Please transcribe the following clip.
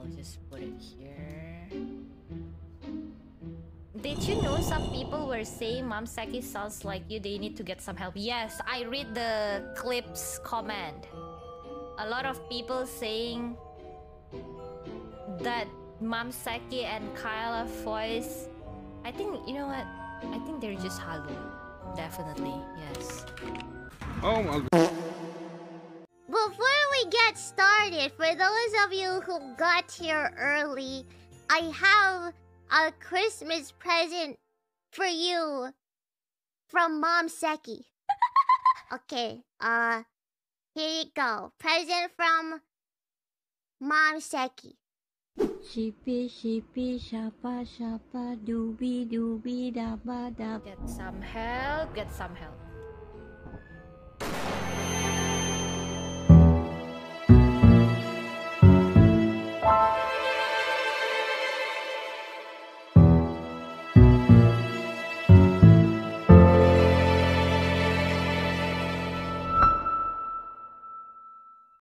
I'll just put it here. Did you know some people were saying Momseki sounds like you, they need to get some help? Yes, I read the clips comment. A lot of people saying that Momseki and Kaela voice, I think, you know what? I think they're just halu. Definitely, yes. Oh my God. Before we get started, for those of you who got here early, I have a Christmas present for you from Momseki. Okay, here you go. Present from Momseki. Shippy, shippy, shapa, shapa, doobie, doobie, dabba, dab. Get some help, get some help.